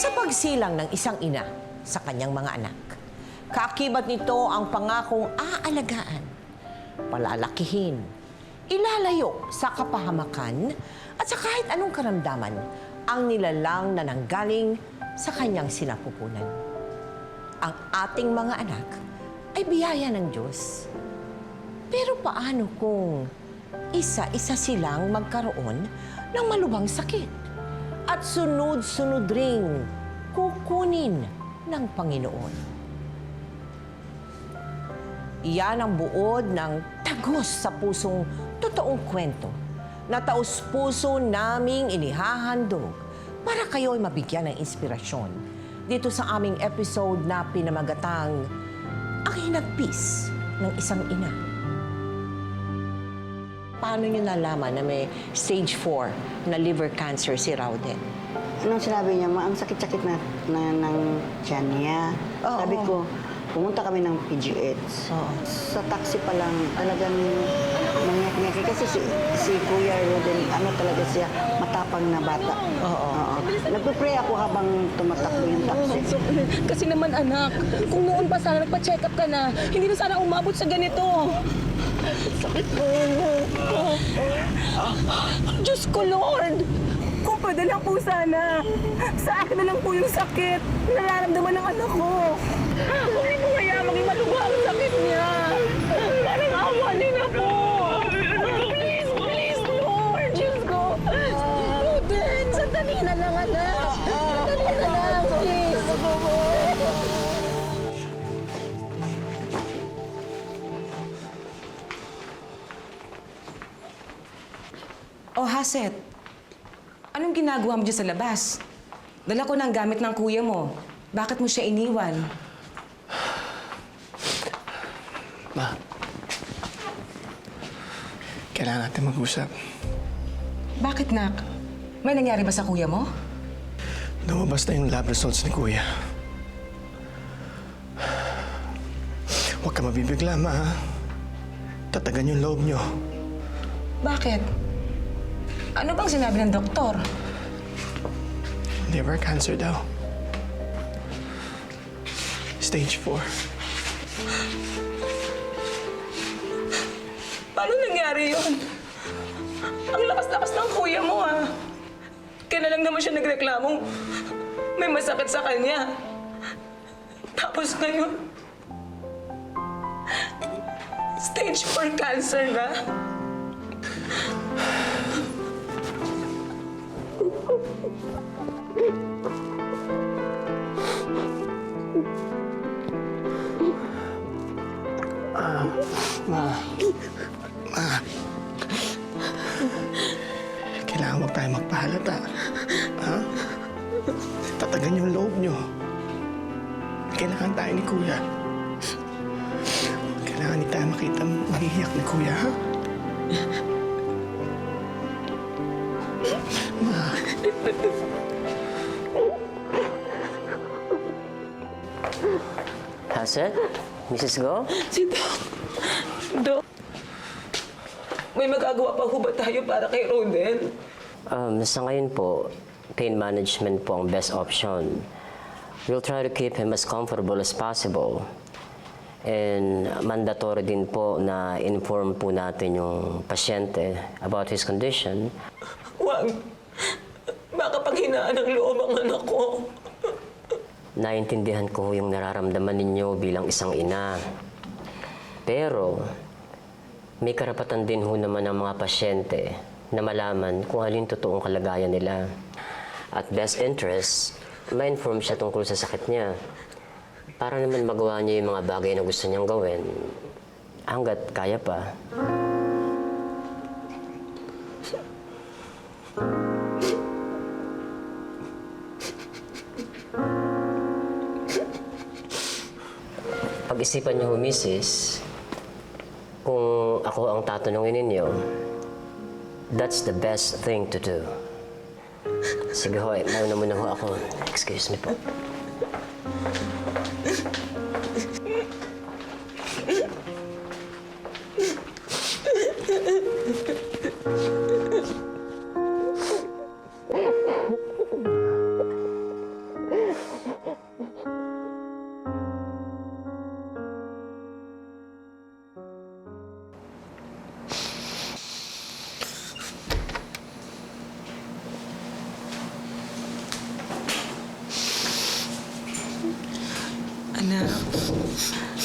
sa pagsilang ng isang ina sa kanyang mga anak. Kaakibat nito ang pangakong aalagaan, palalakihin, ilalayo sa kapahamakan at sa kahit anong karamdaman ang nilalang na nanggaling sa kanyang sinapupunan. Ang ating mga anak ay biyaya ng Diyos. Pero paano kung isa-isa silang magkaroon ng malubhang sakit at sunod-sunod ring kukunin ng Panginoon? Iyan ang buod ng tagos sa pusong totoong kwento na taus-puso naming inihahandog para kayo ay mabigyan ng inspirasyon dito sa aming episode na pinamagatang Ang Hinagpis ng Isang Ina. Paano niyo nalaman na may stage 4 na liver cancer si Rauden? Anong sinabi niya, ang sakit-sakit na ng tiyan niya. Oo. Sabi ko, pumunta kami ng PGH. Oo. Sa taxi pa lang, talagang nangyaki. Kasi si Kuya Roden, talaga siya, matapang na bata. Oo. Nagpipray ako habang tumatakbo yung taxi. Kasi naman anak, kung noon pa sana nagpa-check up ka na, hindi na sana umabot sa ganito. Sakit mo. Diyos ko, Lord! Kung pwede lang po sana, sa akin na lang po yung sakit na nararamdaman ng anak ko. Kung hindi mo kaya maging malubha ang sakit niya. Parang awa niyo na po. Please, please, Lord! Diyos ko! Ruden, sandali na lang, anak. Sandali na lang, please. Oh, Haset. Anong ginagawa mo dyan sa labas? Dala ko ng gamit ng kuya mo. Bakit mo siya iniwan? Ma, kailangan natin mag-usap. Bakit, nak? May nangyari ba sa kuya mo? Lumabas na yung lab results ni Kuya. Huwag ka mabibigla, Ma. Tatagan yung loob nyo. Bakit? Ano bang sinabi ng doktor? Liver cancer daw. Stage 4. Paano nangyari yun? Ang lakas-lakas ng kuya mo, ah. Kaya na lang naman siya nagreklamong may masakit sa kanya. Tapos ngayon, stage 4 cancer na. Ma. Kailangan huwag tayo magpahalata. Ha? Tatagan yung loob nyo. Kailangan tayo ni Kuya. Kailangan hindi tayo makita magiiyak ni Kuya, ha? Ma. Haset? Mrs. Go? Si Doc. Doc, may magagawa pa ho ba tayo para kay Roden? Sa ngayon po, pain management po ang best option. We'll try to keep him as comfortable as possible. And mandatory din po na inform po natin yung pasyente about his condition. Huwag. Baka paghinaan ng loob ang anak ko. Naintindihan ko yung nararamdaman ninyo bilang isang ina. Pero, may karapatan din ho naman ng mga pasyente na malaman kung alin totoong kalagayan nila. At best interest, ma-inform siya tungkol sa sakit niya. Para naman magawa niya yung mga bagay na gusto niyang gawin hanggat kaya pa. Pag-isipan niyo, Mrs., kung ako ang tatanungin ninyo, that's the best thing to do. Sige ho, mauna muna ho ako. Excuse me po.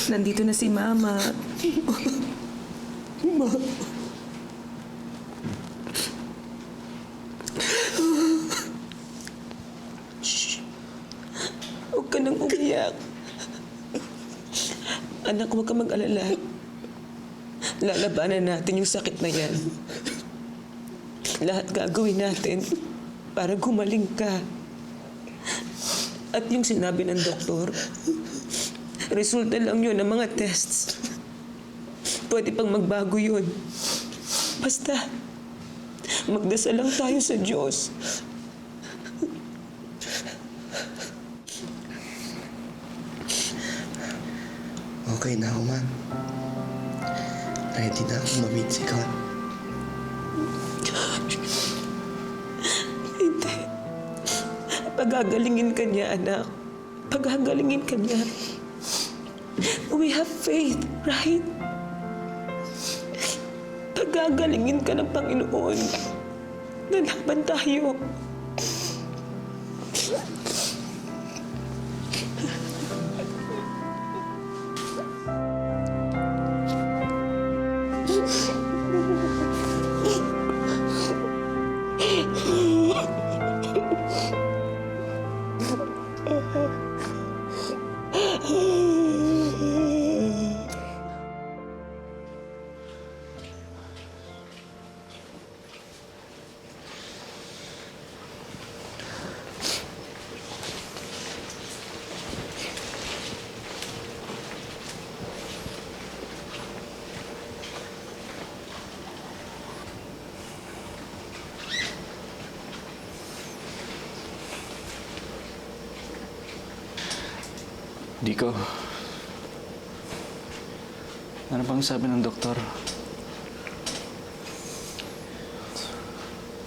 Nandito na si Mama. Huwag ka nang umiyak. Anak, huwag ka mag-alala. Lalabanan natin yung sakit na yan. Lahat gagawin natin para gumaling ka. At yung sinabi ng doktor, resulta lang yun ng mga tests. Pwede pang magbago yun. Basta, magdasal lang tayo sa Diyos. Okay na ako, Ma. Ready na akong ma-meet si Con. Hindi. Pagagalingin ka niya, anak. Pagagalingin ka niya. We have faith, right? Pagagalingin ka ng Panginoon. Lalaban tayo. Diko, ano bang sabi ng doktor?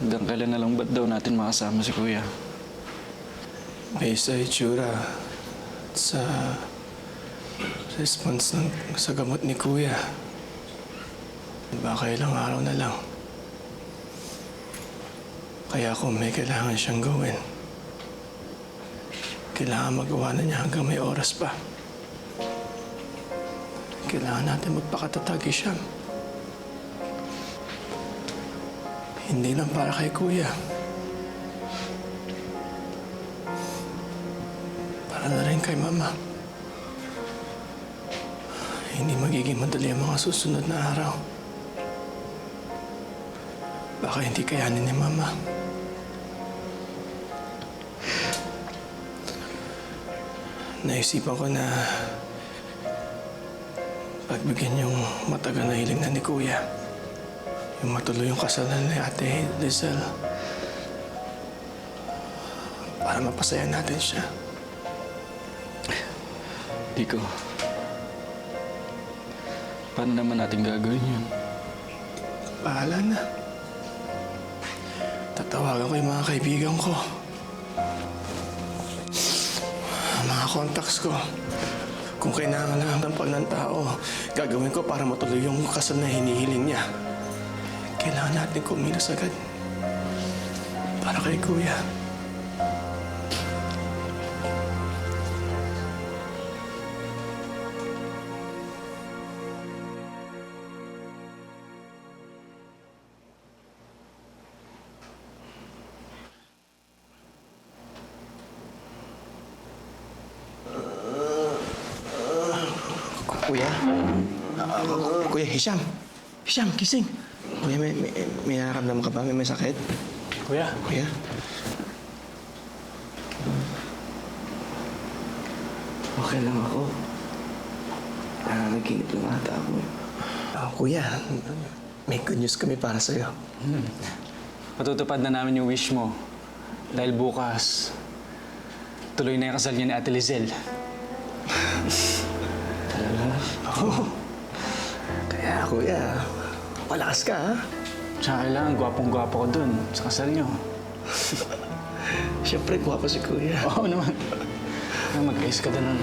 Hanggang kailan na lang ba't daw natin makasama si Kuya? Based sa itsura at sa response sa gamot ni Kuya, baka ilang araw na lang. Kaya kung may kailangan siyang gawin, kailangan magawa na niya hanggang may oras pa. Kailangan natin magpakatatag, Hisham. Hindi lang para kay Kuya. Para na rin kay Mama. Hindi magiging madali ang mga susunod na araw. Baka hindi kayanin ni Mama. Naisipan ko na pagbigyan yung matagal na hiling na ni Kuya. Yung matuloy yung kasalan ni Ate Lizelle. Para mapasaya natin siya. Diko, paano naman natin gagawin yun? Bahala na. Tatawagan ko yung mga kaibigan ko. Mga contacts ko. Kung kailangan ng pag ng tao, gagawin ko para matuloy yung kasal na hinihiling niya. Kailangan natin kumilos agad. Para kay Kuya. Kuya? Kuya, Hisham. Hisham, gising. Kuya, may nararamdaman ka ba? May sakit? Kuya? Kuya? Okay lang ako. Nanaginip lang ata ako. Kuya, may good news kami para sa'yo. Patutupad na namin yung wish mo. Dahil bukas, tuloy na yung kasal niya ni Ate Lizelle. Oo. Kaya, Kuya, palakas ka, ha? Tsaka kailangan, gwapong-gwapo ko dun sa kasal niyo. Siyempre, guwapo si Kuya. Oo naman. Mag-ayos ka dun.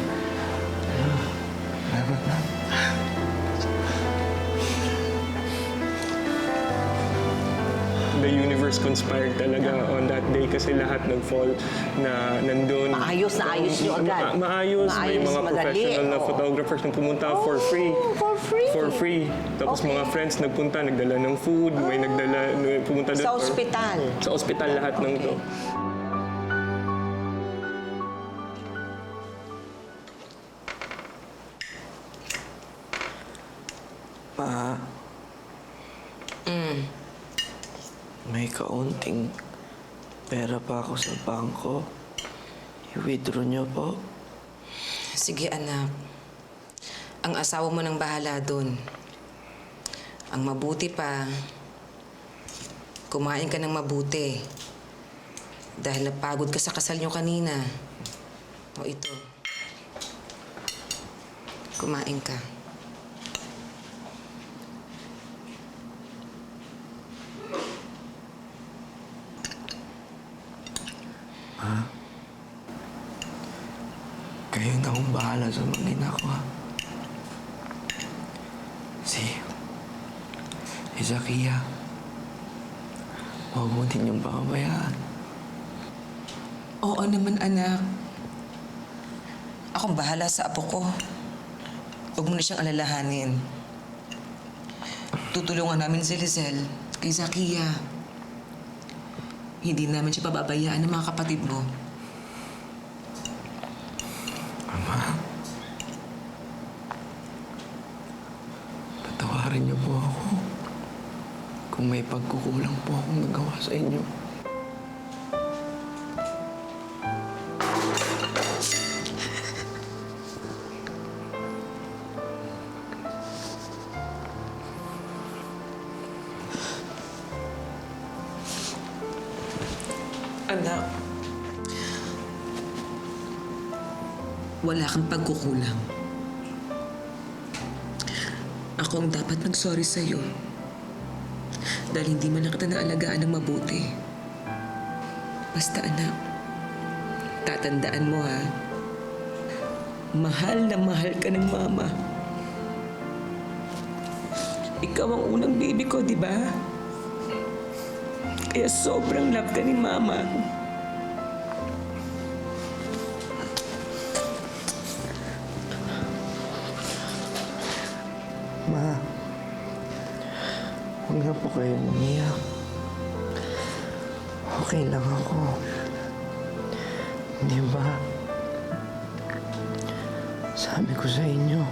the universe conspired talaga on that day kasi lahat nag-fall na nandun. Maayos na ayos nyo agad. Maayos. May Maayos, mga madali. professional na Oo. photographers na pumunta for free. For free? For free. Tapos Okay. mga friends nagpunta, nagdala ng food, may pumunta doon. Sa ospital. Sa ospital lahat ng to. Ma. May kaunting pera pa ako sa bangko. I-withdraw niyo po. Sige, anak. Ang asawa mo nang bahala doon. Ang mabuti pa, kumain ka ng mabuti. Dahil napagod ka sa kasal niyo kanina. O ito. Kumain ka. Kayo na akong bahala sa mga ina ko, ha? Si Zakia. Huwag mo din yung pakabayaan. Oo naman, anak. Akong bahala sa apo ko. Huwag mo na siyang alalahanin. Tutulungan namin si Lizelle kay Zakia. Hindi namin siya pababayaan ng mga kapatid mo. Ama, patawarin niyo po ako kung may pagkukulang po akong nagawa sa inyo. Anak, wala kang pagkukulang. Ako ang dapat mag-sorry sa'yo. Dahil hindi man lang kita naalagaan ng mabuti. Basta anak, tatandaan mo ha, mahal na mahal ka ng mama. Ikaw ang unang baby ko, di ba? Kaya sobrang love ka ni mama. Ma, huwag na po kayong umiyak. Okay lang ako. Di ba? Sabi ko sa inyo,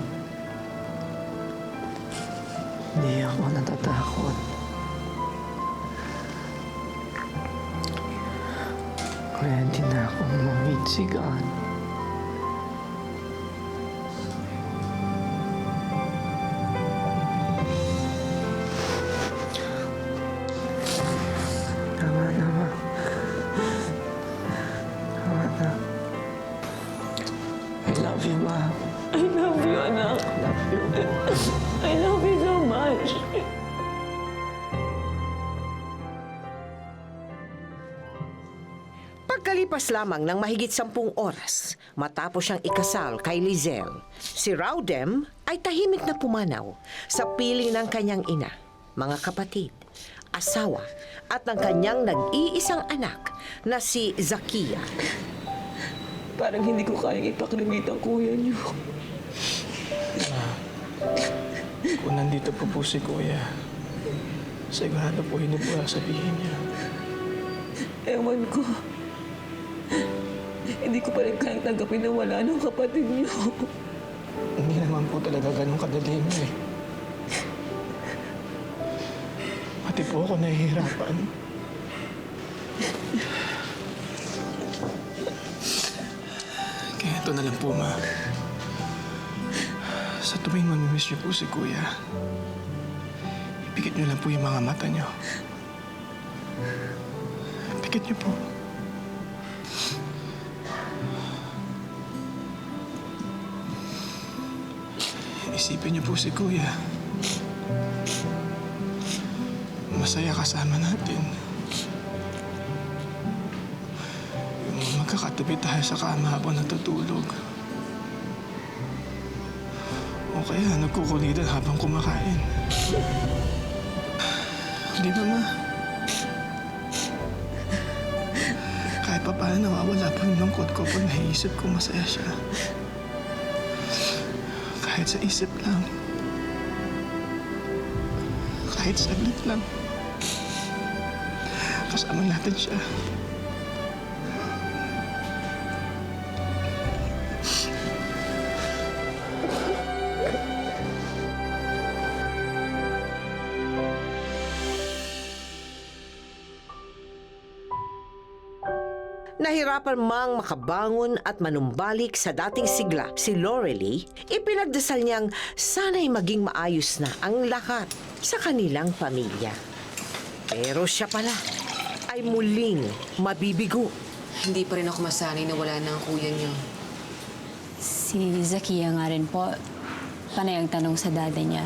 hindi ako natatakot. Ready na akong ma-meet si God. Tama na, Ma. Tama na. I love you, Ma. I love you, anak. I love you. I love you so much. Pagkalipas lamang ng mahigit 10 oras, matapos siyang ikasal kay Lizelle, si Rowdem ay tahimik na pumanaw sa piling ng kanyang ina, mga kapatid, asawa, at ng kanyang nag-iisang anak na si Zakia. Parang hindi ko kayang ipaklimit ang kuya niyo. Kung nandito po si Kuya, sigurado po hindi po sabihin niya. Ewan ko. Hindi ko pa rin kayang tanggapin na wala ng kapatid niyo. Hindi naman po talaga ganun kadali mo eh. Pati po ako nahihirapan. Kaya ito na lang po, Ma. Sa tuwing mamimiss niyo po si Kuya, ipikit niyo lang po yung mga mata niyo. Pikit niyo po. Isipin niyo po si Kuya. Masaya kasama natin. Yung magkakatabi tayo sa kama habang natutulog. O kaya nagkukulitan habang kumakain. Di ba, Ma? kahit pa paano nawawala po yung lungkot ko pag naisip ko masaya siya. Kahit sa isip lang. Kahit saglit lang. Kasama natin siya. Nahirapan mang makabangon at manumbalik sa dating sigla si Lorelie, ipinagdasal niyang sana'y maging maayos na ang lahat sa kanilang pamilya. Pero siya pala ay muling mabibigo. Hindi pa rin ako masanay na wala na ang kuya niyo. Si Zakia nga rin po. Panay ang tanong sa dada niya.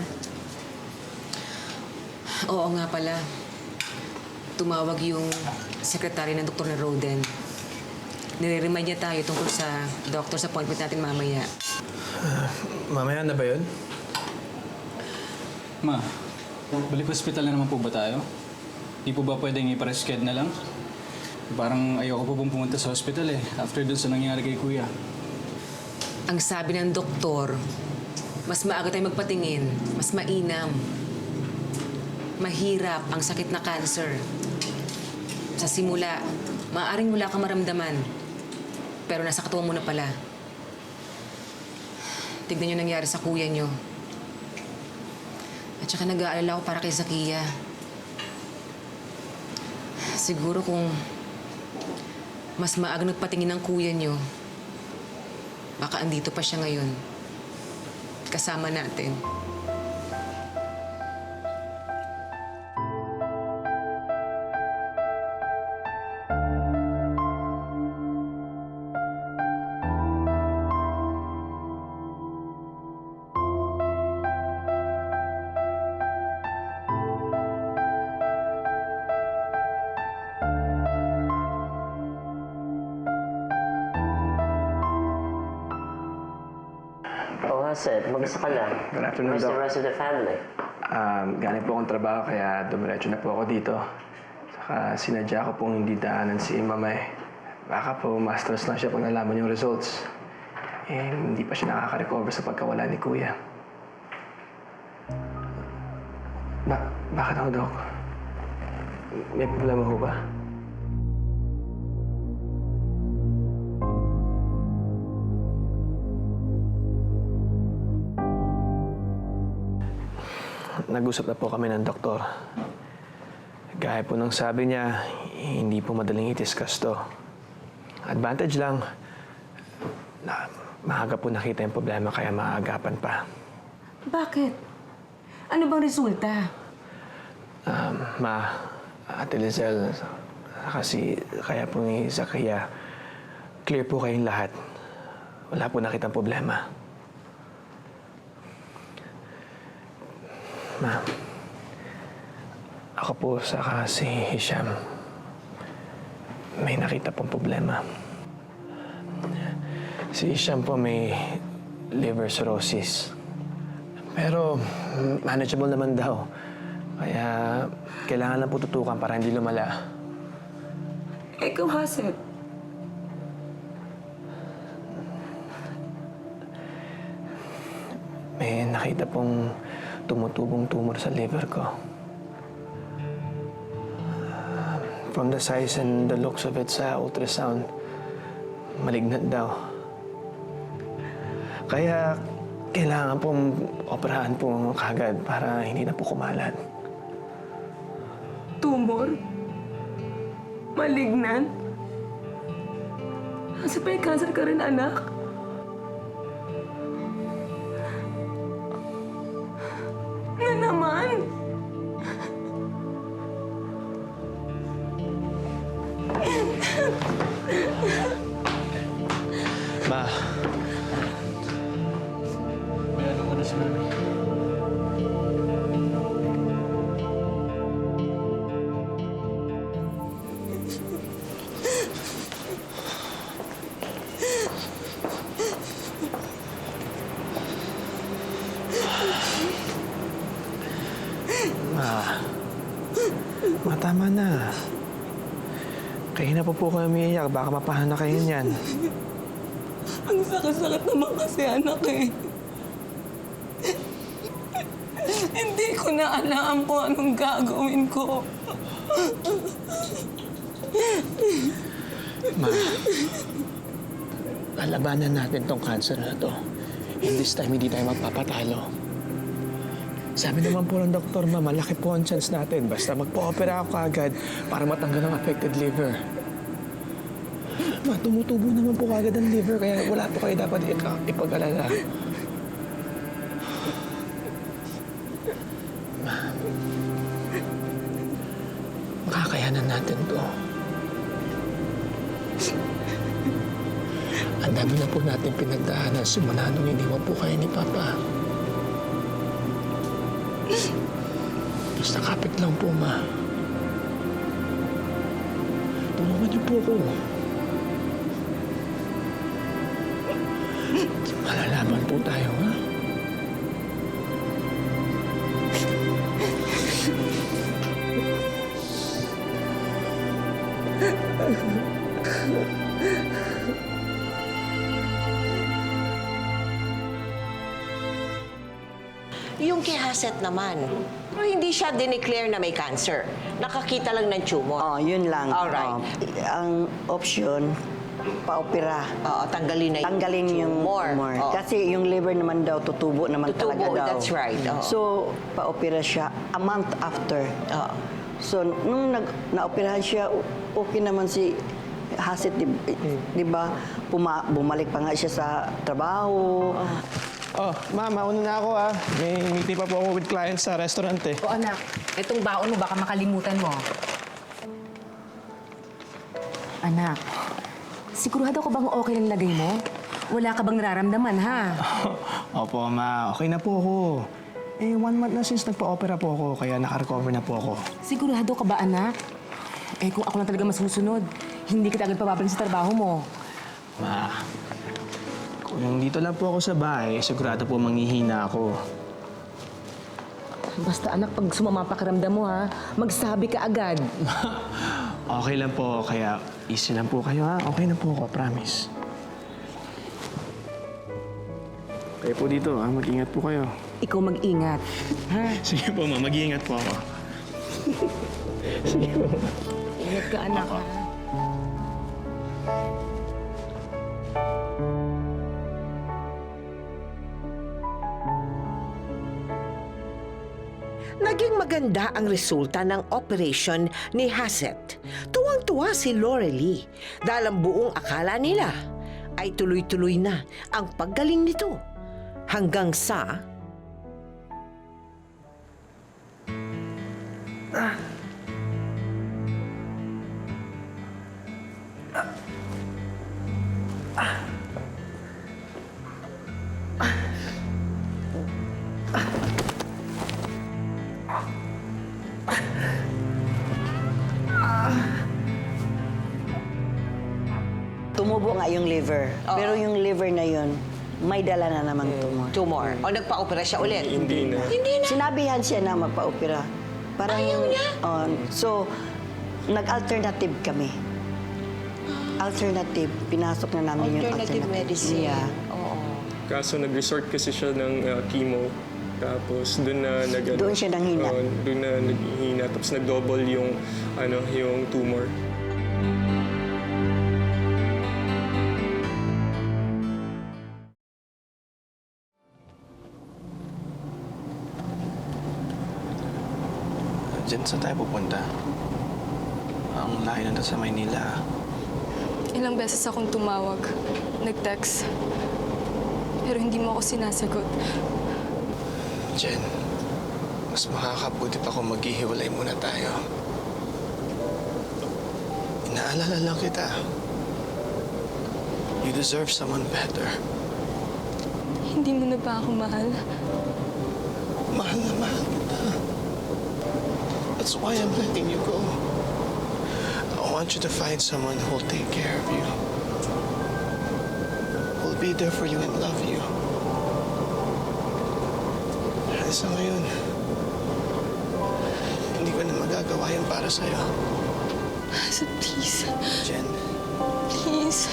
Oo nga pala. Tumawag yung sekretary ng doktor na Roden. Nire-remind niya tayo tungkol sa doctor's appointment natin mamaya. Mamaya na ba yun? Ma, balik hospital na naman po ba tayo? Di po ba pwedeng ipareschedule na lang? Parang ayoko po pong pumunta sa hospital after dun sa nangyari kay kuya. Ang sabi ng doktor, mas maaga tayong magpatingin, mas mainam. Mahirap ang sakit na cancer. Sa simula, maaaring wala kang maramdaman. Pero nasa katawan mo na pala. Tignan niyo nangyari sa kuya niyo. At saka nag-aalala ako para kay Zakia. Siguro kung mas maaga nagpatingin ng kuya niyo, baka andito pa siya ngayon. Kasama natin. Oh, Haset, mag-isa ka lang. Good afternoon, Where's the Doc. rest of the family? Galing po akong trabaho kaya dumiretso na po ako dito. Saka sinadya ko pong hindi daanan si Mamay. Baka po ma-stress lang siya pag nalaman yung results. Hindi pa siya nakaka-recover sa pagkawala ni Kuya. Bakit ako, Doc? May problema ho ba? Nag-usap na po kami ng doktor. Gaya po ng sabi niya, hindi po madaling i-discuss to. Advantage lang, na maaga po nakita yung problema kaya maagapan pa. Bakit? Ano bang resulta? Ate Lizelle, kasi kaya po ni Zakia, clear po kayong lahat. Wala po nakitang problema. Ma, ako po saka si Hisham, may nakita pong problema. Si Hisham po may liver cirrhosis. Pero manageable naman daw. Kaya kailangan lang po tutukan para hindi lumala. Ikaw, Haset. May nakita pong tumutubong tumor sa liver ko. From the size and the looks of it sa ultrasound, malignant daw. Kaya kailangan pong operahan po kagad para hindi na po kumalat. Tumor? Malignant? Kasi may cancer ka rin, anak. Na naman? Ma. May ano ka na si Mami? Ma, tama na. Kaya na po kayo umiiyak. Baka mapahana kayo niyan. Ang sakit-sakit naman kasi anak eh. Hindi ko na alam kung anong gagawin ko. Ma, lalabanan natin tong cancer na to. And this time, hindi tayo magpapatalo. Sabi naman po ng doktor, ma, malaki po ang chance natin. Basta magpa-opera ako kaagad para matanggal ang affected liver. Ma, tumutubo naman po kaagad ang liver, kaya wala po kayo dapat ipag-alala. Ma, makakayanan natin to. Ang dami na po natin pinagdaanan simula nung iniwan po kayo ni Papa. Basta kapit lang po, ma. Tulungan niyo po ako. Malalaman po tayo, ha? Yung kay Haset naman, pero hindi siya dineclare na may cancer. Nakakita lang ng tumor. Oh, yun lang. Alright. Ang option, pa-opera. Oo, tanggalin na Tanggalin yung tumor. Oo. Kasi yung liver naman daw, tutubo naman Tutubo, talaga daw. that's right. Oo. So, pa-opera siya a month after. Oo. So, nung na-operahan siya, okay naman si Haset, di ba? Bumalik pa nga siya sa trabaho. Oh, ma'am, mauna na ako ah. May meeting pa po ako with clients sa restaurant eh. O anak, itong baon mo baka makalimutan mo. Anak, sigurado ka bang okay lang lagay mo? Wala ka bang nararamdaman, ha? Opo, ma. Okay na po ako. Eh, 1 month na since nagpa-opera po ako, kaya naka-recover na po ako. Sigurado ka ba, anak? Eh, kung ako lang talaga masusunod, hindi kita agad pababalik sa trabaho mo. Ma, kung dito lang po ako sa bahay, sigurado po manghihina ako. Basta, anak, pag sumama ang pakiramdam mo, ha? Magsabi ka agad. Okay lang po, kaya easy lang po kayo ha. Okay na po ako, promise. Kayo po dito ha, mag-ingat po kayo. Ikaw mag-ingat, ha? Sige po ma, mag-iingat po ako. Sige po. Ingat ka, anak, ha? Naging maganda ang resulta ng operation ni Haset. Tuwang-tuwa si Lorelie dahil ang buong akala nila ay tuloy-tuloy na ang paggaling nito. Hanggang sa... Tumubo nga yung liver. Oo. Pero yung liver na yun, may dala na namang tumor. tumor. O nagpa-opera siya ulit. Hindi na. Sinabihan siya na magpa-opera. Parang, Ayaw niya? So, nag-alternative kami. Alternative. Pinasok na namin yung Alternative alternative. medicine. Yeah. Oo. Kaso nag-resort kasi siya ng chemo. Tapos doon na Doon siya nanghina. doon na naghihina. Tapos nag-double yung yung tumor. Diyan saan tayo pupunta? Ang layo na sa Maynila. Ilang beses akong tumawag, nag-text. Pero hindi mo ako sinasagot. Jen, mas makakabuti pa kung maghihiwalay muna tayo. Inaalala lang kita. You deserve someone better. Hindi mo na ba ako mahal? Mahal na mahal kita. That's why I'm letting you go. I want you to find someone who'll take care of you. Who'll be there for you and love you. Sa ngayon, hindi ko na magagawa yan para sa'yo. Hassett, please. Jen. Please.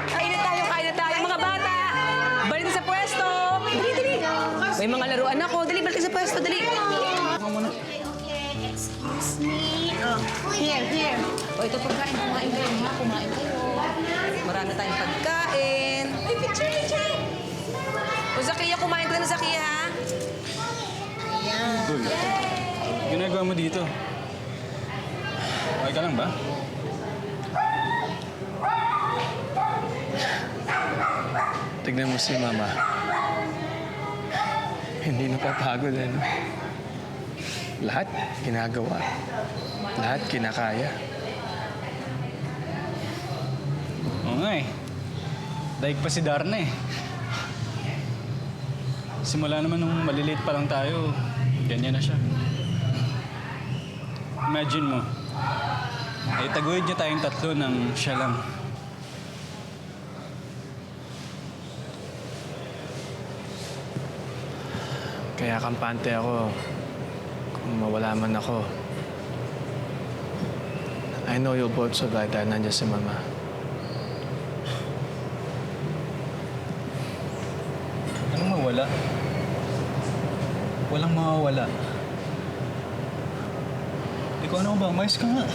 Kain na tayo, mga bata! Balik na sa pwesto! Dali, dali! May mga laruan ako. Dali, balik sa pwesto, dali! Excuse me. Oh, here. O, ito pagkain. Kumain kayo, ha? Kumain kayo. Marami tayong pagkain. Ay, picture! O, Zakia, kumain ka na, Zakia, ha? Uy, ginagawa mo dito? Okay ka lang ba? Tignan mo si Mama. Hindi napapagod, ano? Lahat ginagawa. Lahat kinakaya. Oo nga eh. Daig pa si Darna eh. Simula naman nung maliliit pa lang tayo, ganyan na siya. Imagine mo, ay taguyod niya tayong tatlo ng siya lang. Kaya kampante ako kung mawala man ako. I know you'll both survive dahil nandiyan si Mama. Anong mawala? Walang mawawala. Ikaw ano ba? Mais ka nga.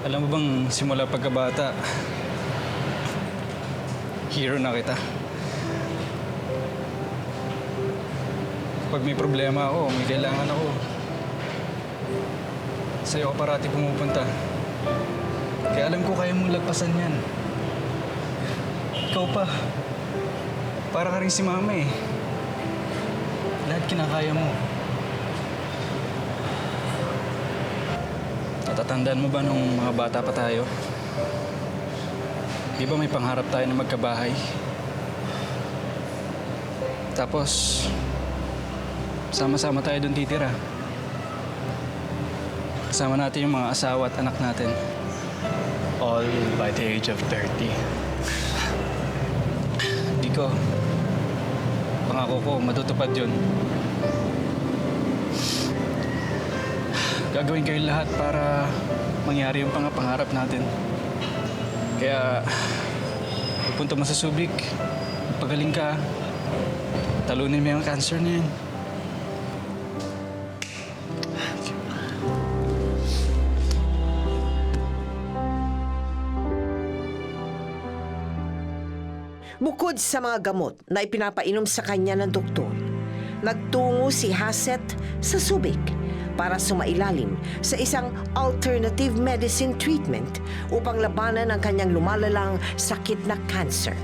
Alam mo bang simula pagkabata, hero na kita. Pag may problema ako, may kailangan ako, sa'yo ako parati pumupunta. Kaya alam ko kaya mong lagpasan yan. Ikaw pa. Para ka rin si Mama eh. Lahat kinakaya mo. Natatandaan mo ba nung mga bata pa tayo? Di ba may pangarap tayo na magkabahay? Tapos, sama-sama tayo doon titira. Kasama natin yung mga asawa at anak natin. All by the age of 30. Di ko. Pangako ko, matutupad yun. Gagawin kayo lahat para mangyari yung pangarap natin. Kaya, pupunta mo sa Subic, pagaling ka, talunin mo yung cancer na yan. Bukod sa mga gamot na ipinapainom sa kanya ng doktor, nagtungo si Hassett sa Subic para sumailalim sa isang alternative medicine treatment upang labanan ang kanyang lumalalang sakit na cancer.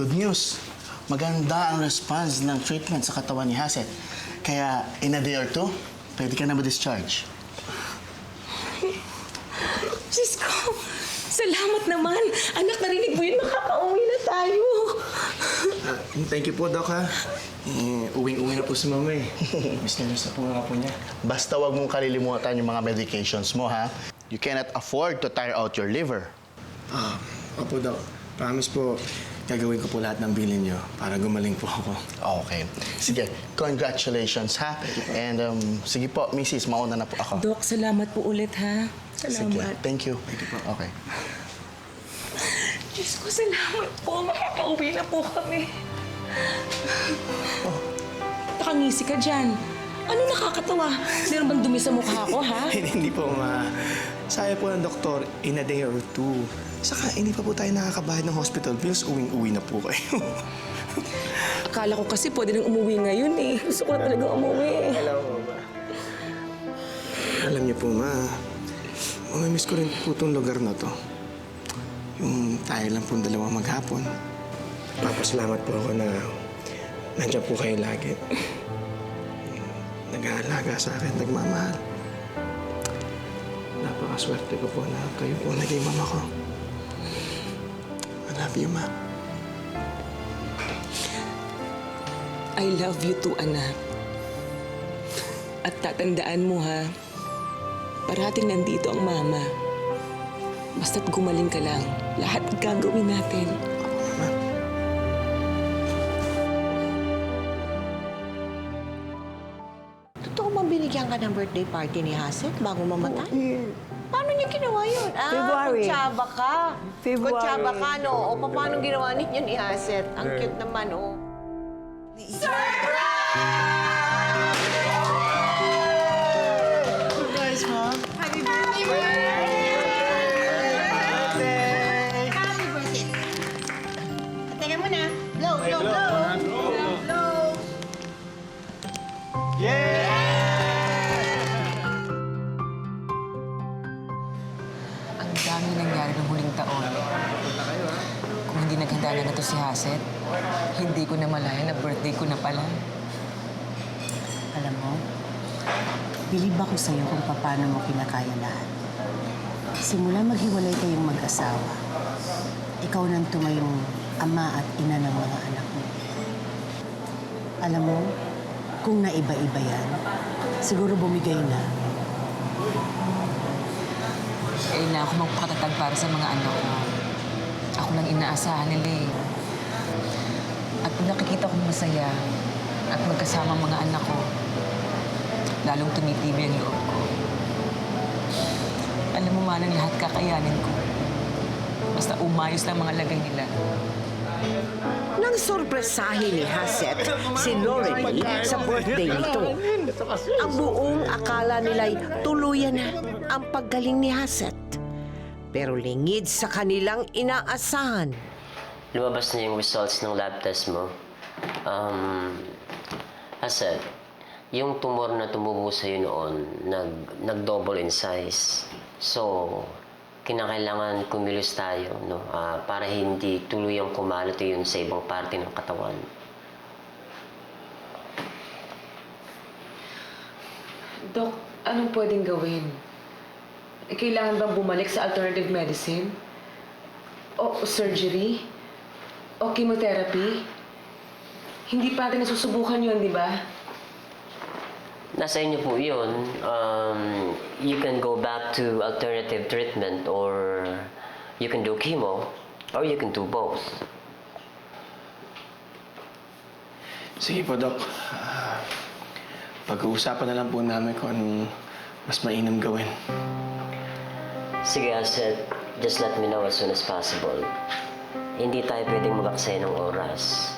Good news. Maganda ang response ng treatment sa katawan ni Hassett. Kaya in a day or two, pwede ka na ma-discharge. Diyos ko! Salamat naman! Anak, narinig mo yun, makakauwi na tayo! Thank you po, Doc, ha? Uwing-uwi na po si Mama eh. Miss na po nga po niya. Basta wag mong kalilimutan yung mga medications mo, ha? You cannot afford to tire out your liver. Opo, Doc. Promise po, gagawin ko po lahat ng bilin niyo para gumaling po ako. Okay. Sige, congratulations, ha? And sige po, Mrs., mauna na po ako. Dok, salamat po ulit, ha? Sige, Salamat. thank you. Thank you po. Okay. Diyos ko, salamat po. Makakauwi na po kami. Nakangisi ka dyan. Ano nakakatawa? Meron bang dumi sa mukha ko, ha? Hindi po, ma. Sabi po ng doktor, in a day or two. Saka, hindi pa po tayo nakakabayad ng hospital bills. Uwing-uwi na po kayo. Akala ko kasi pwede nang umuwi ngayon eh. Gusto ko na talaga umuwi. Alam mo ba? Alam niyo po, ma. Mamimiss ko rin po itong lugar na to. Yung tayo lang pong dalawa maghapon. Papasalamat po ako na nandiyan po kayo lagi. Nag-aalaga sa akin, nagmamahal. Napakaswerte ko po na kayo po naging mama ko. I love you, ma. I love you too, anak. At tatandaan mo, ha? Parating nandito ang mama. Basta't gumaling ka lang, lahat gagawin natin. Totoo bang binigyan ka ng birthday party ni Haset bago mamatay? Paano niya ginawa yun? February. Kutsaba ka. February. Kutsaba ka, no? O paano ginawa ninyo ni Haset? Ang cute naman, oh. Surprise, Mom! Happy birthday! Happy birthday! Teka muna. Blow, blow, blow. Blow. Ang dami nangyari ng huling taon. Kung hindi naghanda na to si Haset, hindi ko na malaya na birthday ko na pala. Alam mo, bilib ako sa'yo kung paano mo kinakaya lahat. Simula maghiwalay kayong mag-asawa, ikaw nang tumayong ama at ina ng mga anak mo. Alam mo, kung naiba-iba yan, siguro bumigay na. Kailangan ko magpakatatag para sa mga anak ko. Ako lang inaasahan nila eh. At pag nakikita kong masaya at magkasama ang mga anak ko, lalong tumitibay ang loob ko. Alam mo, Manang, lahat kakayanin ko. Basta umayos lang mga lagay nila. Nang sorpresahin ni Haset si Lorelei sa birthday nito, ang buong akala nila'y tuluyan na ang paggaling ni Haset. Pero lingid sa kanilang inaasahan. Lumabas na yung results ng lab test mo. Haset, yung tumor na tumubo sa'yo noon, nag-double in size. So, kinakailangan kumilos tayo, no? Para hindi tuluyang kumalat yun sa ibang parte ng katawan. Dok, anong pwedeng gawin? Kailangan bang bumalik sa alternative medicine? O surgery? O chemotherapy? Hindi pa natin nasusubukan yun, di ba? Nasa inyo po yun. You can go back to alternative treatment or you can do chemo or you can do both. Sige po, Doc. Pag-uusapan na lang po namin kung anong mas mainam gawin. Sige, Haset. Just let me know as soon as possible. Hindi tayo pwedeng mag-aksaya ng oras.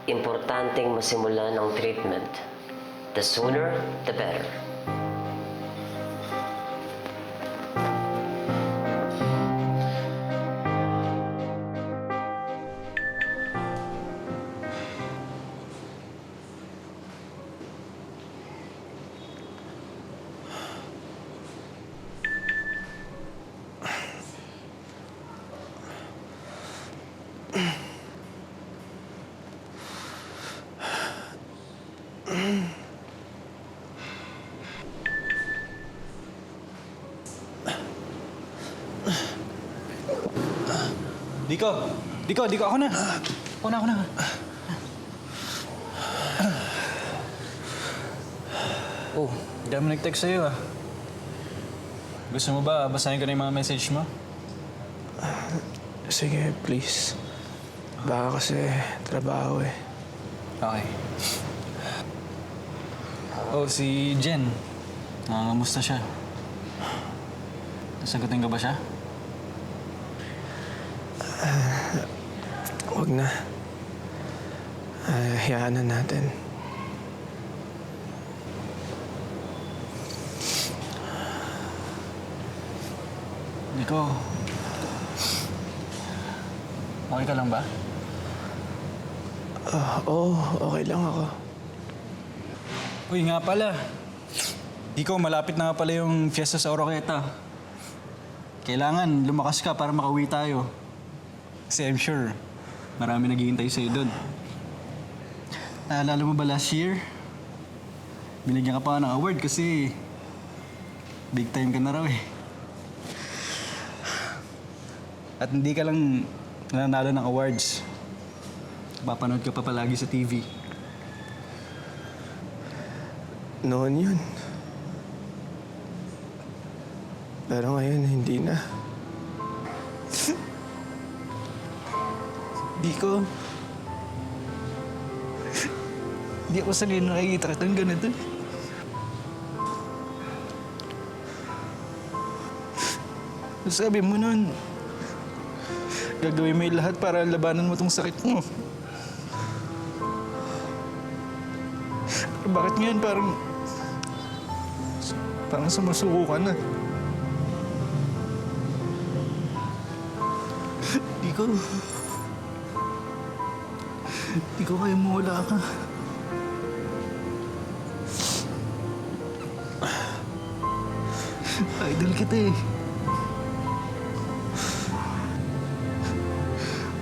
Importanteng masimulan ang treatment. The sooner, the better. Diko, ako na. Ako na. Oh, hindi mo nag-text sa'yo ah. Gusto mo ba basahin ko na yung mga message mo? Sige, please. Baka kasi trabaho eh. Okay. Oh, si Jen. Nangangamusta siya? Nasagutin ka ba siya? Huwag na. Hayaan na natin. Nico. Okay ka lang ba? Oo, okay lang ako. Uy, nga pala. Nico, malapit na nga pala yung fiesta sa Oroqueta. Kailangan lumakas ka para makauwi tayo. Kasi I'm sure, marami naghihintay sa'yo doon. Naalala mo ba last year? Binigyan ka pa ng award kasi big time ka na raw eh. At hindi ka lang nananalo ng awards. Papanood ka pa palagi sa TV. Noon yun. Pero ngayon, hindi na. Biko, hindi ako sanay na nakikita kitang ganito. Sabi mo nun, gagawin mo yung lahat para labanan mo tong sakit mo. Pero bakit ngayon parang sumusuko ka na? Di ko kaya mawala ka. Idol kita eh.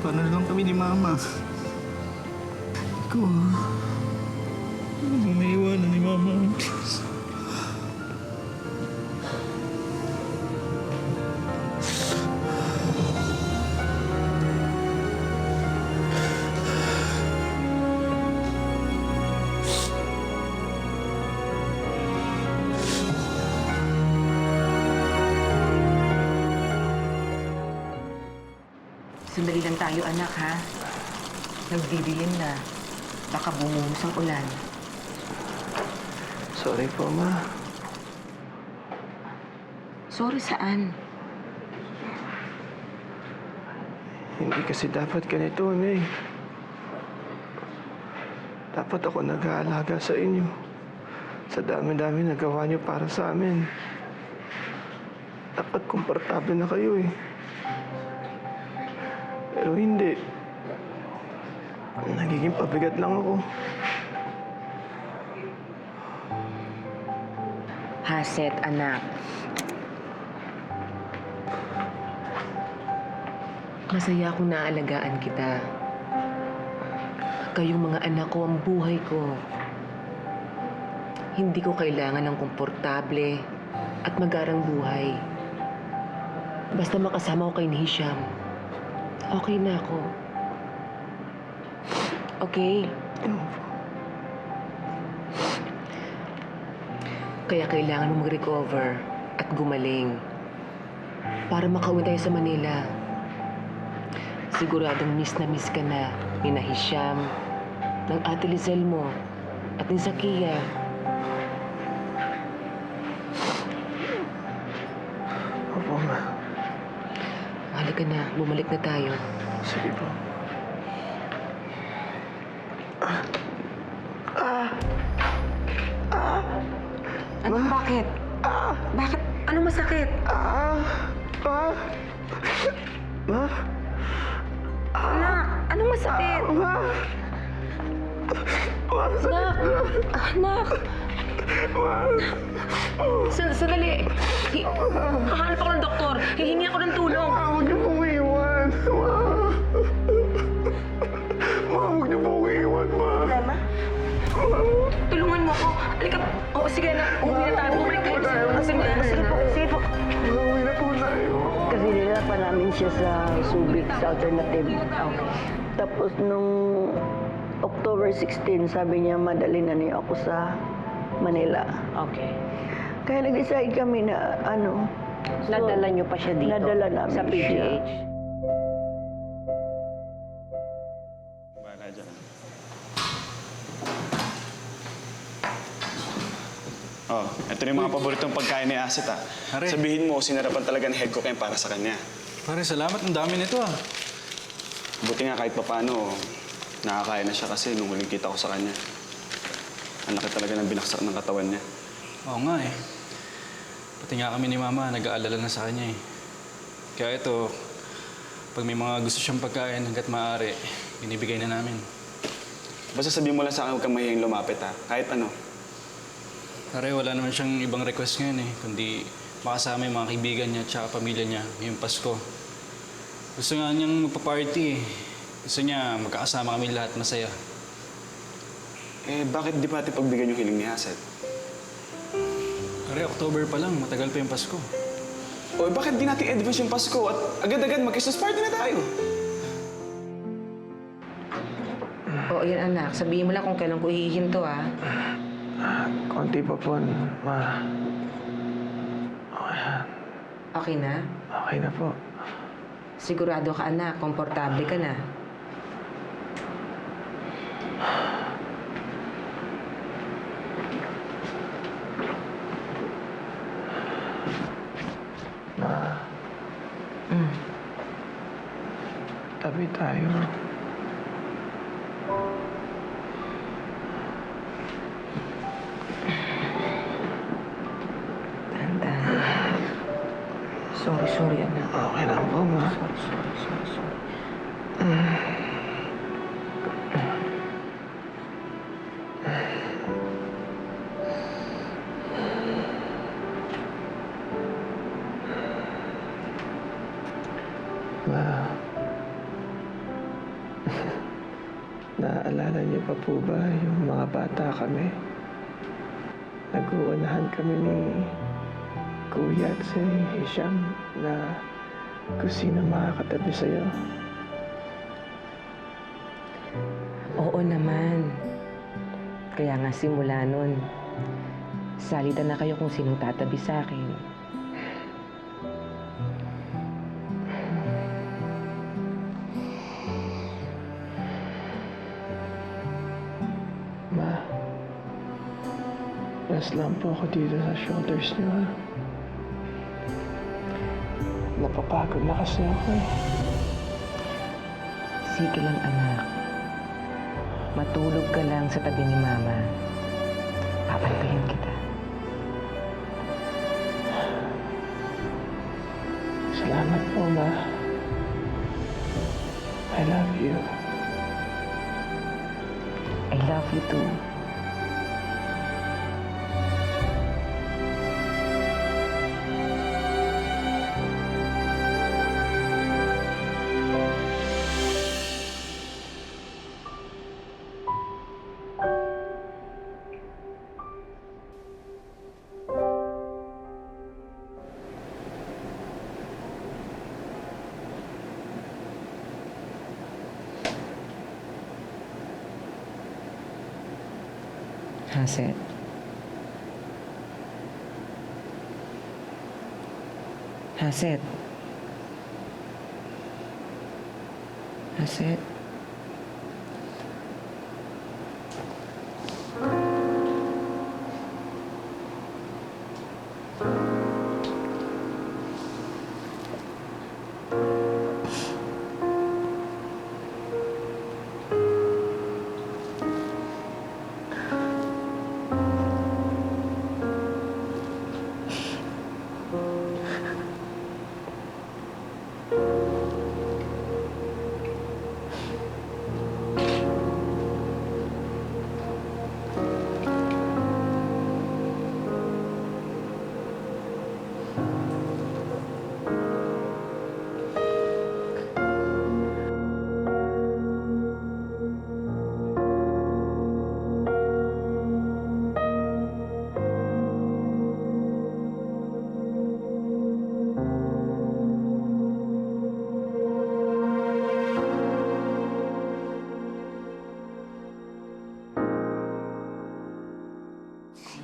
Paano na lang kami ni Mama? Ikaw, huwag mo maiwanan ni Mama. Please. Sandali lang tayo, anak, ha? Nagdidilim na. Baka bumuhos ang ulan. Sorry po, Ma. Sorry saan? Hindi kasi dapat ganito, Nay. Dapat ako nag-aalaga sa inyo. Sa dami-dami nagawa niyo para sa amin. Dapat komportable na kayo eh. Pero hindi. Nagiging pabigat lang ako. Haset, anak. Masaya akong naalagaan kita. Kayong mga anak ko ang buhay ko. Hindi ko kailangan ng komportable at magarang buhay. Basta makasama ko kay Hisham. Okay na ako. Okay? Kaya kailangan mo mag-recover at gumaling para makauwi tayo sa Manila. Siguradong miss na miss ka na ni Hisham, ng Ate Lizelle mo, at ni Zakia. Opo, Ma. Halika na, bumalik na tayo. Sige po. Ano, bakit? Bakit? Anong masakit? Ma? Anak, anong masakit? Anak! Anak! Sandali. Hahanap ako ng doktor. Hihingi ako ng tulong. Huwag niyo pong iwan. Huwag niyo pong iwan, Ma. Lama? Tulungan mo ako. Halika. Oo, sige na. Umuwi na tayo. Bumalik tayo. Sige po. Sige po. Uuwi na po tayo. Kasi nila pa namin siya sa Subic, sa alternative. Okay. Tapos nung October 16, sabi niya madali na niya ako sa Manila. Okay. Kaya nag-decide kami na Nadala niyo pa siya dito? Nadala namin sa PGH? siya. Bahala dyan. Oh, ito na yung mga paboritong pagkain ni Asit, ah. Pare. Sabihin mo, sinarapan talaga ni head cook yan para sa kanya. Pare, salamat. Ang dami nito ah. Buti nga kahit papano, nakakain na siya kasi nung huling kita ko sa kanya. Ang laki talaga ng binaksak ng katawan niya. Oo nga eh. Pati nga kami ni Mama, nag-aalala na sa kanya eh. Kaya ito, pag may mga gusto siyang pagkain hanggat maaari, binibigay na namin. Basta sabihin mo lang sa akin, huwag kang mahihing lumapit ha. Kahit ano. Pare, wala naman siyang ibang request ngayon eh, kundi makasama yung mga kaibigan niya at pamilya niya ngayong Pasko. Gusto nga niyang magpa-party eh. Gusto niya magkakasama kami lahat masaya. Eh, bakit di pati pagbigyan yung hiling ni Haset? Pare, October pa lang, matagal pa yung Pasko. O, bakit di natin advance yung Pasko at agad-agad mag-Christmas party na tayo? O, yan anak. Sabihin mo lang kung kailan ko hihinto, ah. Konti pa po, ma. Okay na? Okay na po. Sigurado ka, anak. Komportable ka na. Ma. Tabi tayo. Sorry, anak. Okay lang po, ma. Sorry. Ma. Naaalala niyo pa po ba yung mga bata kami? Nag-uunahan kami ni Kuya at si Hisham na kung sino makakatabi sa'yo. Oo naman. Kaya nga simula nun, salitan na kayo kung sinong tatabi sa akin. Ma, rest lang po ako dito sa shoulders niyo, ha? Napapagod na kasi ako eh. Sige lang, anak. Matulog ka lang sa tabi ni Mama. Papantayin kita. Salamat po, Ma. I love you. I love you too. Haset. Haset. Haset.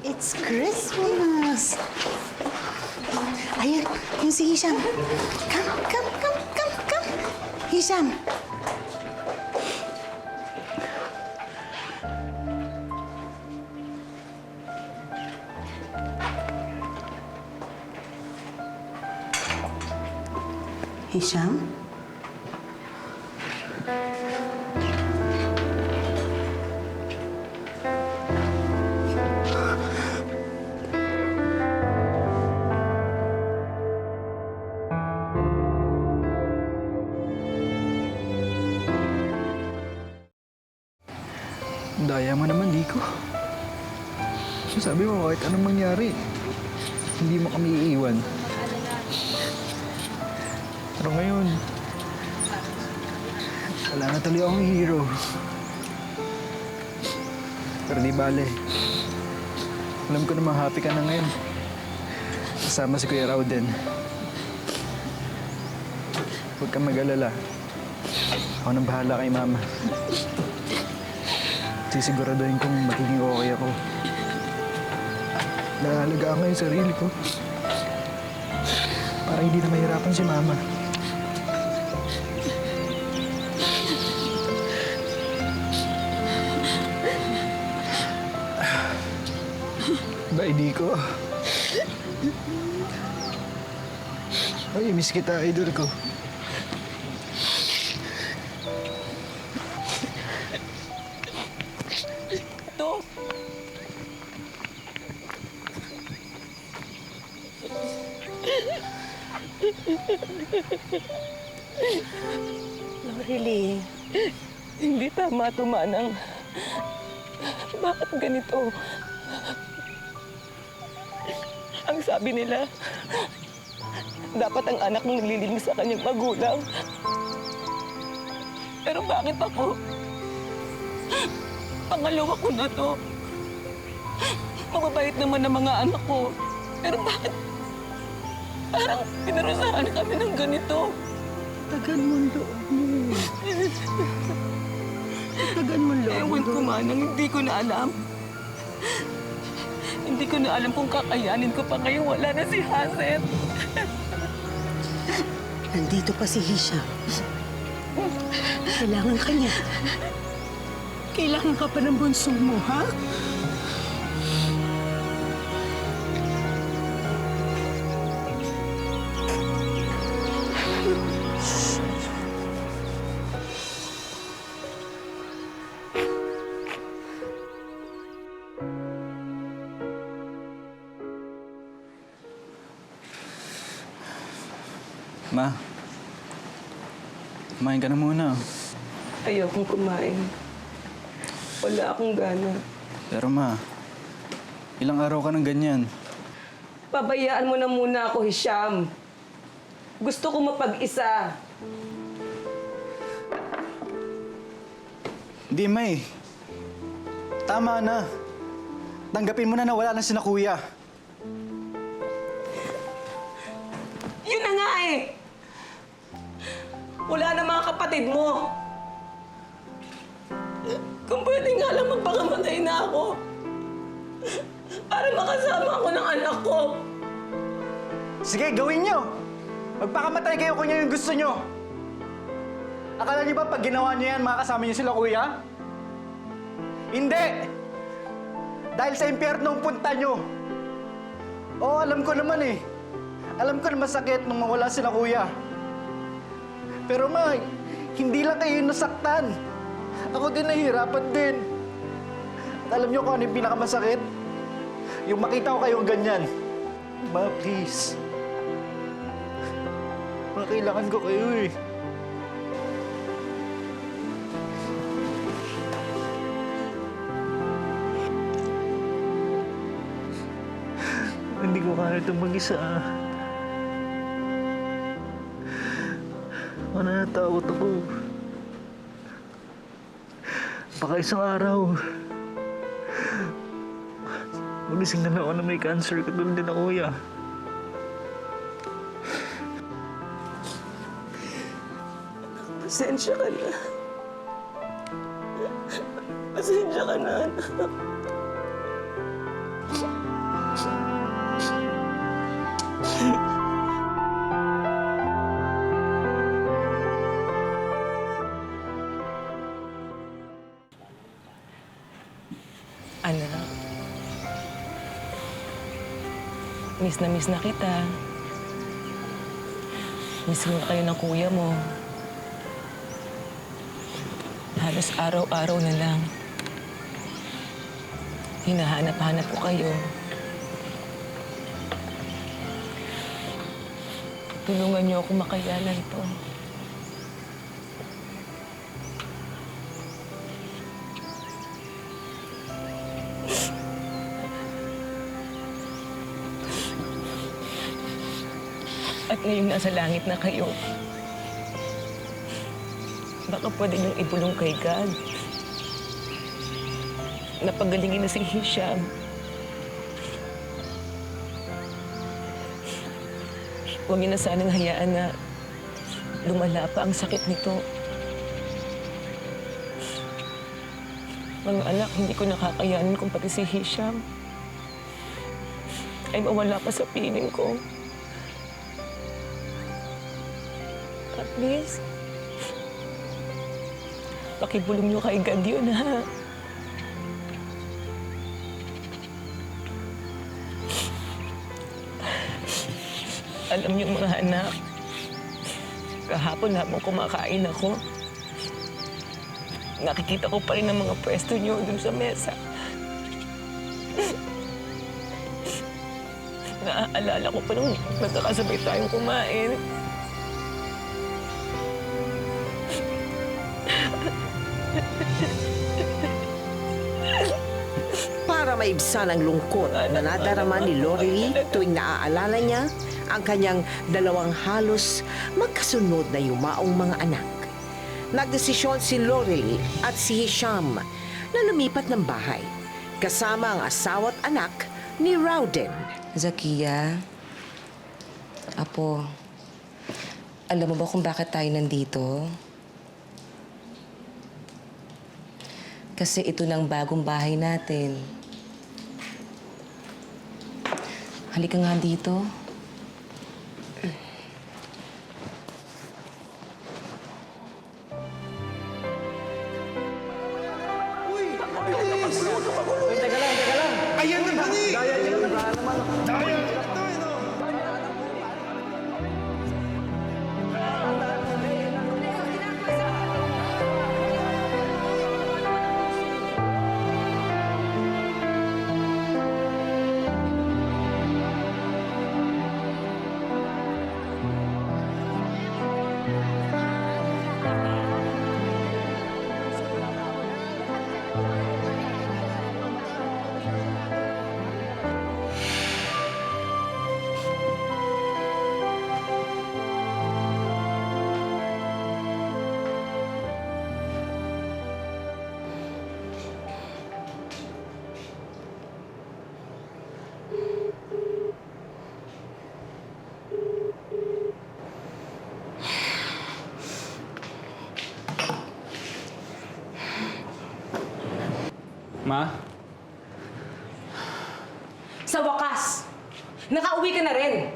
It's Christmas! Ayun, yung si Hisham. Come. Hisham. Hisham? Sabi mo, kahit anong mangyari, hindi mo kami iiwan. Pero ngayon, wala na tuloy akong hero. Pero di bale. Alam ko namang happy ka na ngayon. Kasama si Kuya Rauden. Huwag kang mag-alala. Ako nang bahala kay Mama. Sisiguraduhin kong magiging okay ako. Naalagaan ko yung sarili ko. Para hindi na mahirapan si Mama. Bye, Dico. Ay, miss kita, idol ko. Ito. Really? Hindi tama ito, Manang. Bakit ganito? Ang sabi nila, dapat ang anak mong naglilingin sa kanyang magulang. Pero bakit ako? Pangalawa ko na to. Mababait naman ang mga anak ko. Pero bakit parang pinarusahan kami ng ganito? Tagan mo ang loob mo. Tagan mo ang loob mo. Ewan ko, Manang, hindi ko na alam. Hindi ko na alam kung kakayanin ko pa ngayong wala na si Haset. Nandito pa si Hisham. Kailangan ka niya. Kailangan ka pa ng bunso mo, ha? Ma, kumain ka na muna. Ayokong kumain. Wala akong gana. Pero ma, ilang araw ka ng ganyan. Pabayaan mo na muna ako, Hisham. Gusto ko mapag-isa. Hindi, May. Tama na. Tanggapin mo na wala na sina Kuya. Yun na nga eh! Wala na mga kapatid mo. Kung pwede nga lang magpakamatay na ako. Para makasama ako ng anak ko. Sige, gawin nyo! Magpakamatay kayo kung yun yung gusto nyo. Akala niyo ba pag ginawa niyo yan, makakasama niyo sila, Kuya? Hindi! Dahil sa impyerno ang punta nyo. Oo, alam ko naman eh. Alam ko na masakit nung mawala sila, Kuya. Pero ma, hindi lang kayo nasaktan. Ako din nahihirapan din. At alam niyo kung ano yung pinakamasakit? Yung makita ko kayong ganyan. Ma, please. Ma, kailangan ko kayo eh. Hindi ko kaya itong mag-isa. Natakot ako. Baka isang araw, magising na lang ako na may cancer katulad din ako, Kuya. Pasensya ka na. Pasensya ka na, anak. Anak, miss na kita. Miss mo na kayo ng kuya mo. Halos araw-araw na lang. Hinahanap-hanap ko kayo. Tulungan niyo ako makayanan to. At ngayong nasa langit na kayo, baka pwede niyong ibulong kay God. Napagalingin na si Hisham. Huwag niyo na sanang hayaan na lumala pa ang sakit nito. Mga anak, hindi ko nakakayanin kung pati si Hisham ay mawala pa sa piling ko. At please, pakibulong niyo kay God yun, ha? Alam niyo mga anak, kahapon habang kumakain ako, nakikita ko pa rin ang mga pwesto niyo dun sa mesa. Naaalala ko pa nung nagkakasabay tayong kumain. Para maibsan ang lungkot na nadarama ni Lorelie tuwing naaalala niya ang kanyang dalawang halos magkasunod na yumaong mga anak. Nagdesisyon si Lorelie at si Hisham na lumipat ng bahay kasama ang asawa at anak ni Rowden. Zakia, Apo, alam mo ba kung bakit tayo nandito? Kasi ito ng bagong bahay natin. Halika nga dito. Ayan na, Bani! Daya yun! Daya! Ma? Sa wakas, nakauwi ka na rin.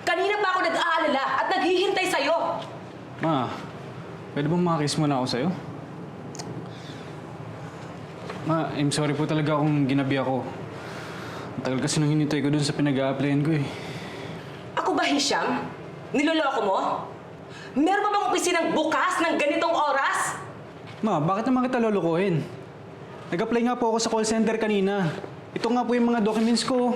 Kanina pa ako nag-aalala at naghihintay sa'yo. Ma, pwede bang makakiss muna ako sa'yo? Ma, I'm sorry po talaga kung ginabi ako. Ang tagal kasi nang hinintay ko dun sa pinag-a-applyan ko eh. Ako ba, Hisham? Niloloko mo? Meron pa bang opisinang bukas ng ganitong oras? Ma, bakit naman kita lolokohin? Nag-apply nga po ako sa call center kanina. Ito nga po yung mga documents ko.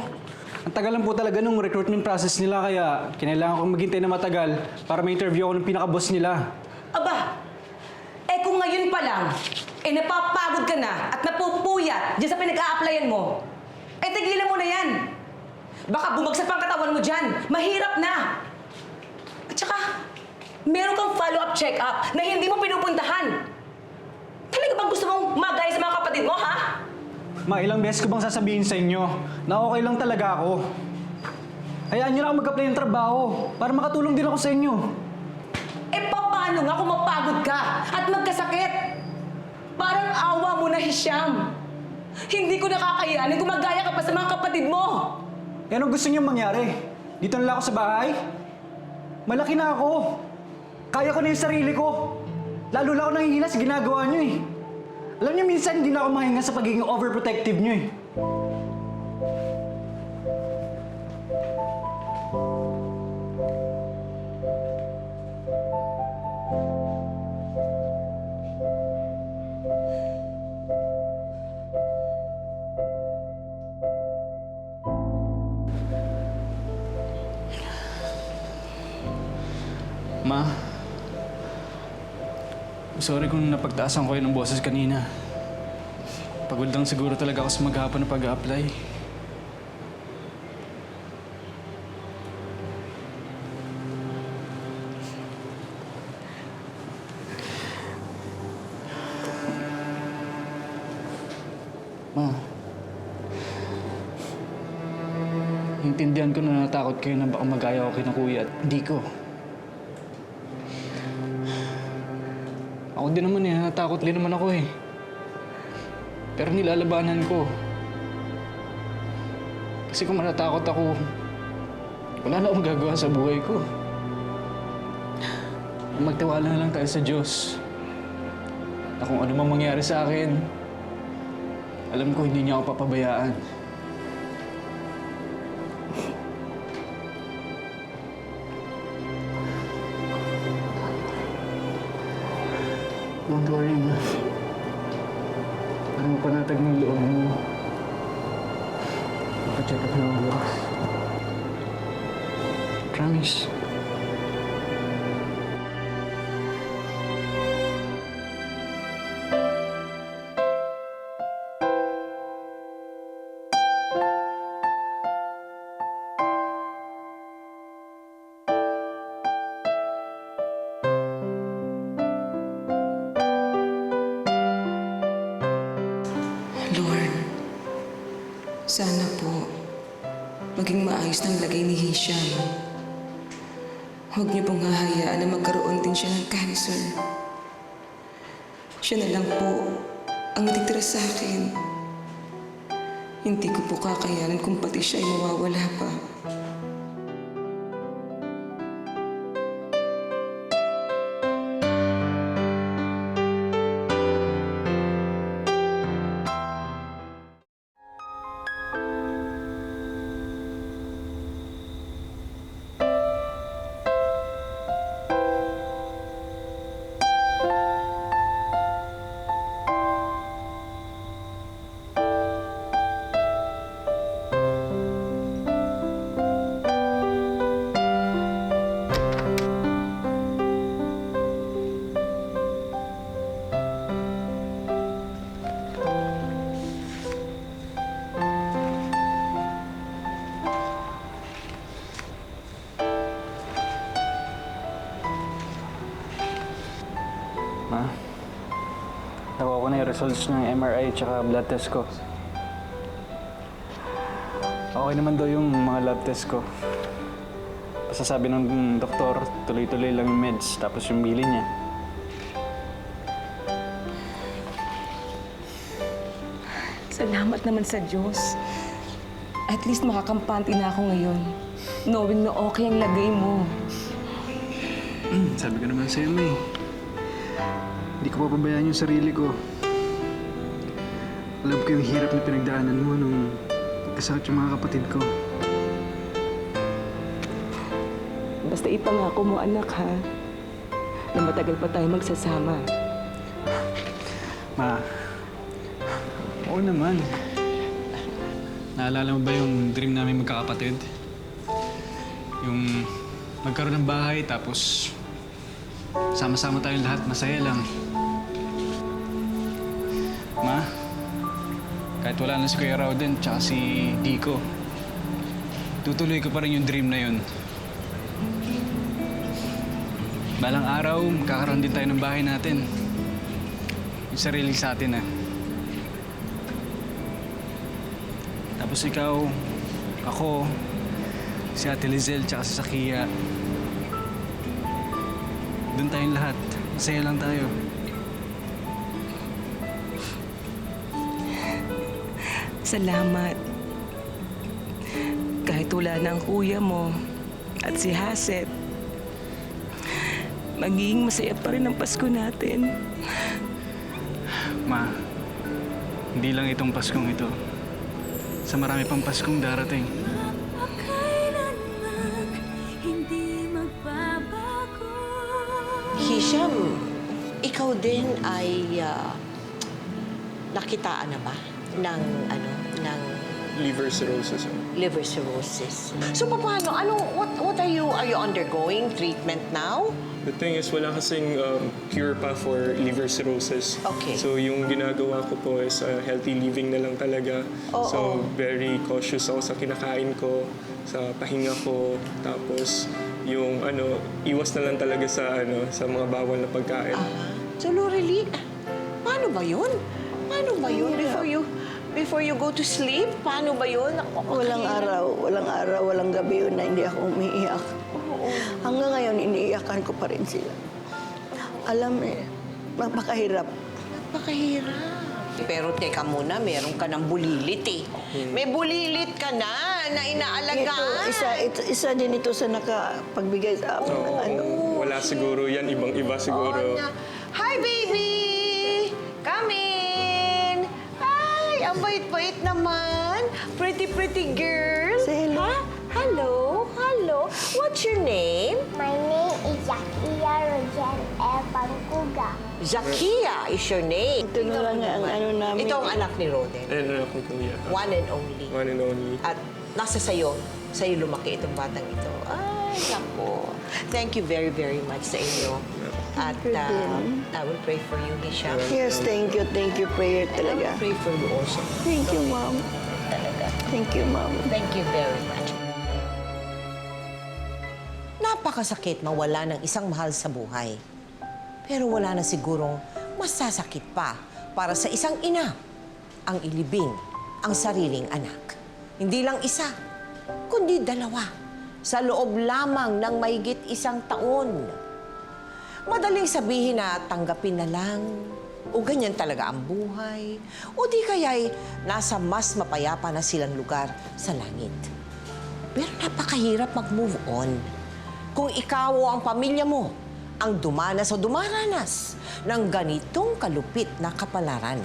Ang tagal lang po talaga nung recruitment process nila kaya kinailangan kong maghintay na matagal para ma-interview ako ng pinaka-boss nila. Aba, kung ngayon pa lang, napapagod ka na at napupuyat dyan sa pinag-a-applyan mo, tigilan mo na yan. Baka bumagsak pang katawan mo dyan. Mahirap na. At saka, meron kang follow-up check-up na hindi mo pinupuntahan. Talaga bang gusto mong magaya sa mga kapatid mo, ha? Ma, ilang beses ko bang sasabihin sa inyo na okay lang talaga ako? Hayaan niyo na ako mag-apply ng trabaho para makatulong din ako sa inyo. Paano nga kung mapagod ka at magkasakit? Parang awa mo na, Hisham. Hindi ko nakakayanin kung magaya ka pa sa mga kapatid mo. Anong gusto niyo mangyari? Dito na lang ako sa bahay? Malaki na ako. Kaya ko na yung sarili ko. Lalo lang ako nangihina sa ginagawa niyo eh. Alam niyo, minsan hindi na ako mahinga sa pagiging overprotective niyo eh. Ma, sorry kung napagtaasan ko yun ng boses kanina. Pagod lang siguro talaga ako sa maghapon na pag-a-apply. Intindihan ko na natakot kayo na baka mag-aya ko kina Kuya at hindi ko. Ako din naman natakot din naman ako eh. Pero nilalabanan ko. Kasi kung matatakot ako, wala na akong gagawa sa buhay ko. Magtiwala na lang tayo sa Diyos. Na kung ano mang mangyari sa akin, alam ko hindi niya ako papabayaan. Don't worry, ma. Ano mo panatag ng loob mo? Maka-check up na ako bukas. Promise. Lord, sana po maging maayos ng lagay ni Hisham. Huwag niyo pong hahayaan na magkaroon din siya ng cancer. Siya na lang po ang natitira sa akin. Hindi ko po kakayanan kung pati siya ay mawawala pa. Ma, nakuha ko na yung results ng MRI at blood test ko. Okay naman daw yung mga lab test ko. Basta sabi ng doktor, tuloy-tuloy lang yung meds, tapos yung bilin niya. Salamat naman sa Diyos. At least makakampante na ako ngayon. Knowing na okay ang lagay mo. Sabi ko naman sa'yo, May. Hindi ko papabayaan yung sarili ko. Alam ko yung hirap na pinagdaanan mo nung kasakit yung mga kapatid ko. Basta ipangako mo, anak, ha? Na matagal pa tayo magsasama. Ma, oo naman. Naalala mo ba yung dream namin magkakapatid? Yung magkaroon ng bahay tapos sama-sama tayong lahat, masaya lang. Ma, kahit wala na si Kuya Rowden tsaka si Dico, tutuloy ko pa rin yung dream na yun. Balang araw, kakaroon din tayo ng bahay natin. Yung sarili sa atin, Tapos ikaw, ako, si Ate Lizelle, tsaka si Zakia. Doon tayong lahat. Masaya lang tayo. Salamat. Kahit wala na ang kuya mo at si Haset, magiging masaya pa rin ang Pasko natin. Ma, hindi lang itong Paskong ito. Sa marami pang Paskong darating. Hisham, ikaw din ay nakitaan na ba ng Liver cirrhosis. liver cirrhosis? So paano? What are you undergoing treatment now? The thing is, wala kasing cure pa for liver cirrhosis. Okay. So yung ginagawa ko po is healthy living na lang talaga. So very cautious ako sa kinakain ko, sa pahinga ko, tapos yung iwas na lang talaga sa mga bawal na pagkain. So Lorelie, paano ba yun? Before you before you go to sleep? Paano ba yun? Walang araw, walang gabi yun na hindi ako umiiyak. Hanggang ngayon, iniiyakan ko pa rin sila. Alam napakahirap. Napakahirap. Pero teka muna, meron ka ng bulilit eh. May bulilit ka na inaalagaan. Isa din ito sa nakapagbigay sa amin. Wala siguro yan, ibang-iba siguro. Hi, baby! Come in! Ay, ang bait-bait naman. Pretty girl. Say hello. Ha? Hello. What's your name? My name is Zakia Rojan Pankuga. Zakia is your name. Ito na lang ang ano namin. Ito ang anak ni Roden. Anak ni Kuya. One and only. One and only. At nasa sa'yo lumaki itong batang ito. Ay, naku. Thank you very, very much sa inyo. At I will pray for you, Hisham. Yes, thank you. Prayer I talaga. will pray for you also. Thank you, Mom. Talaga. Thank you, Mom. Thank you very much. Napakasakit mawala ng isang mahal sa buhay. Pero wala na sigurong masasakit pa para sa isang ina ang ilibing ang sariling anak. Hindi lang isa, kundi dalawa sa loob lamang ng mahigit isang taon. Madaling sabihin na tanggapin na lang o ganyan talaga ang buhay o di kaya'y nasa mas mapayapa na silang lugar sa langit. Pero napakahirap mag-move on kung ikaw o ang pamilya mo ang dumanas o dumaranas ng ganitong kalupit na kapalaran.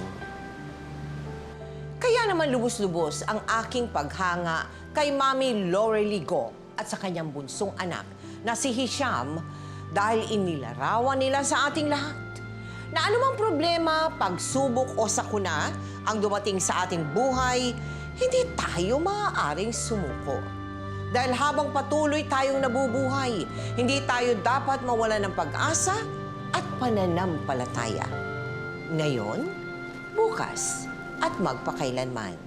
Kaya naman lubos-lubos ang aking paghanga kay Mami Laurely Go at sa kanyang bunsong anak na si Hisham dahil inilarawan nila sa ating lahat na anumang problema, pagsubok o sakuna ang dumating sa ating buhay, hindi tayo maaaring sumuko. Dahil habang patuloy tayong nabubuhay, hindi tayo dapat mawala ng pag-asa at pananampalataya. Ngayon, bukas at magpakailanman.